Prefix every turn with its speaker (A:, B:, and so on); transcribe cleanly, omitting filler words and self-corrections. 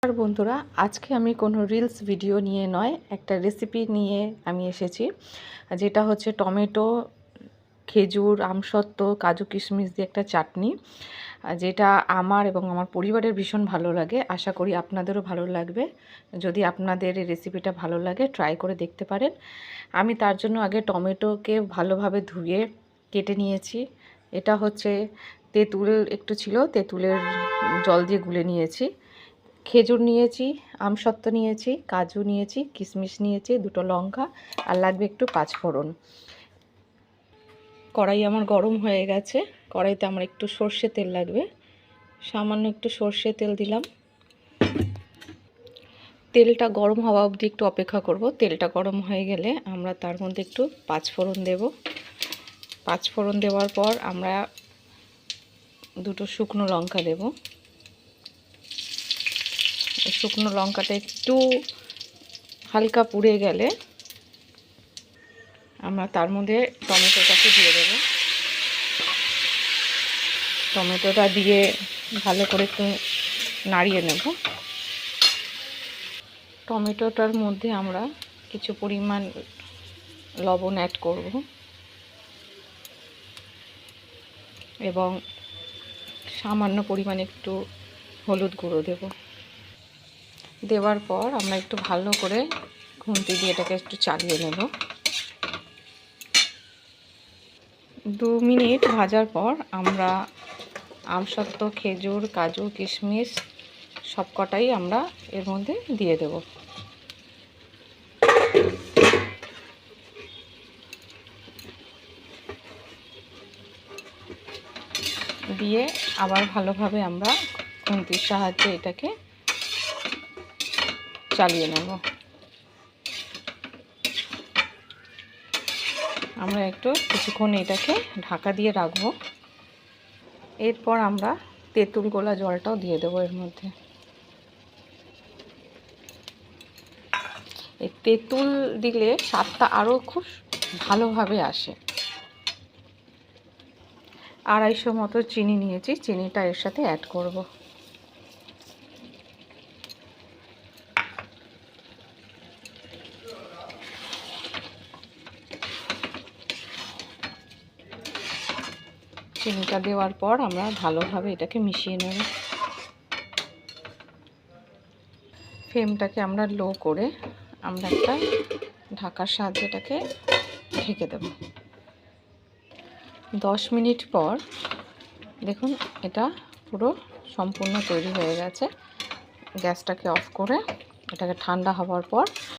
A: আর বন্ধুরা, আজকে আমি কোনো রিলস ভিডিও নিয়ে নয়, একটা রেসিপি নিয়ে আমি এসেছি, যেটা হচ্ছে টমেটো, খেজুর, আমসত্ত্ব, কাজু কিশমিশ দিয়ে একটা চাটনি, যেটা আমার এবং আমার পরিবারের ভীষণ ভালো লাগে। আশা করি আপনাদেরও ভালো লাগবে। যদি আপনাদের এই রেসিপিটা ভালো লাগে, ট্রাই করে দেখতে পারেন। আমি তার জন্য আগে টমেটোকে ভালোভাবে ধুয়ে কেটে নিয়েছি। এটা হচ্ছে তেঁতুল একটু ছিল, তেঁতুলের জল দিয়ে গুলে নিয়েছি। খেজুর নিয়েছি, আমসত্ত্ব নিয়েছি, কাজু নিয়েছি, কিশমিশ নিয়েছি, দুটো লঙ্কা, আর লাগবে একটু পাঁচফোড়ন। কড়াই আমার গরম হয়ে গেছে। কড়াইতে আমার একটু সর্ষে তেল লাগবে, সামান্য একটু সর্ষে তেল দিলাম। তেলটা গরম হওয়া অবধি একটু অপেক্ষা করব। তেলটা গরম হয়ে গেলে আমরা তার মধ্যে একটু পাঁচফোড়ন দেব। পাঁচফোড়ন দেওয়ার পর আমরা দুটো শুকনো লঙ্কা দেব। শুকনো লঙ্কাটা একটু হালকা পুড়ে গেলে আমরা তার মধ্যে টমেটোটাকে দিয়ে দেব। টমেটোটা দিয়ে ভালো করে একটু নাড়িয়ে নেব। টমেটোটার মধ্যে আমরা কিছু পরিমাণ লবণ অ্যাড করব এবং সামান্য পরিমাণ একটু হলুদ গুঁড়ো দেব। দেওয়ার পর আমরা একটু ভালো করে খুন্তি দিয়ে এটাকে একটু চালিয়ে নেব। 2 মিনিট ভাজার পর আমরা আমসত্ত্ব, খেজুর, কাজু, কিশমিশ সবকটাই আমরা এর মধ্যে দিয়ে দেব। দিয়ে আবার ভালোভাবে আমরা খুন্তির সাহায্যে এটাকে চালিয়ে নেব। আমরা একটু কিছুক্ষণ এটাকে ঢাকা দিয়ে রাখবো। এরপর আমরা তেঁতুল গোলা জলটাও দিয়ে দেবো এর মধ্যে। এই তেঁতুল দিলে স্বাদটা আরও খুব ভালোভাবে আসে। 250 মতো চিনি নিয়েছি, চিনিটা এর সাথে অ্যাড করব। চিনিটা দেওয়ার পর আমরা ভালোভাবে এটাকে মিশিয়ে নেব। ফ্লেমটাকে আমরা লো করে আমরা একটা ঢাকার সাহায্যে এটাকে ঢেকে দেব। 10 মিনিট পর দেখুন এটা পুরো সম্পূর্ণ তৈরি হয়ে গেছে। গ্যাসটাকে অফ করে এটাকে ঠান্ডা হওয়ার পর